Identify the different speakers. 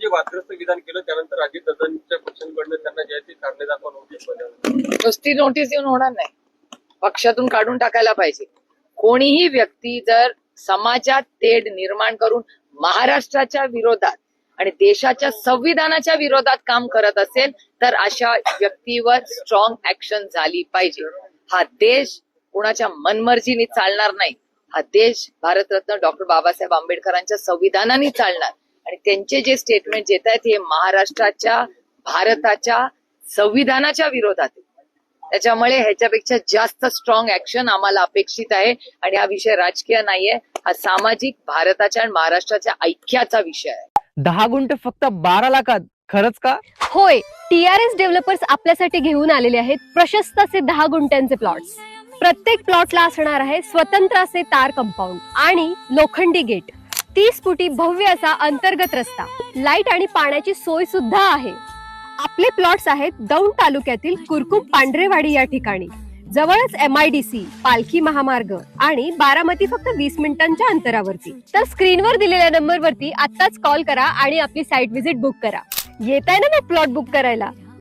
Speaker 1: जे वादग्रस्त विधान केलं त्यानंतर अजितदादांच्या पक्षांकडनं त्यांना जे आहे ते कारणे दाखवा नोटीस बजावली.
Speaker 2: नुसती नोटीस देऊन होणार नाही, पक्षातून काढून टाकायला पाहिजे. कोणीही व्यक्ती जर समाजात तेढ निर्माण करून महाराष्ट्राच्या विरोधात आणि देशाच्या संविधानाच्या विरोधात काम करत असेल तर अशा व्यक्तीवर स्ट्रॉंग ऍक्शन झाली पाहिजे. हा देश कुणाच्या मनमर्जीने चालणार नाही. हा देश भारतरत्न डॉक्टर बाबासाहेब आंबेडकरांच्या संविधानाने चालणार आणि त्यांचे जे स्टेटमेंट येत आहेत हे महाराष्ट्राच्या भारताच्या संविधानाच्या विरोधात आहे. त्याच्यामुळे ह्याच्यापेक्षा जास्त स्ट्रॉंग ऍक्शन आम्हाला अपेक्षित आहे आणि हा विषय राजकीय नाहीये, हा सामाजिक भारताच्या आणि महाराष्ट्राच्या ऐक्याचा विषय आहे.
Speaker 3: 10 गुंठ फक्त 12 लाखात, खरंच का?
Speaker 4: होय, TRS डेव्हलपर्स आपल्यासाठी घेऊन आलेले आहेत प्रशस्त असे 10 गुंठ्यांचे प्लॉट्स. प्रत्येक प्लॉटला असणार आहे स्वतंत्र असे तार कंपाऊंड आणि लोखंडी गेट, 30 फुटी भव्य असा अंतर्गत रस्ता, लाईट आणि पाण्याची सोय सुद्धा आहे. आपले प्लॉट्स आहेत दौंड तालुक्यातील कुरकुम पांढरेवाडी या ठिकाणी. जवळच MIDC, पालखी महामार्ग आणि बारामती फक्त 20 मिनिटांच्या अंतरावरती. तर स्क्रीनवर दिलेल्या नंबरवरती आत्ताच कॉल करा आणि आपली साईट व्हिजिट बुक करा. येत आहे ना मग प्लॉट बुक करायला.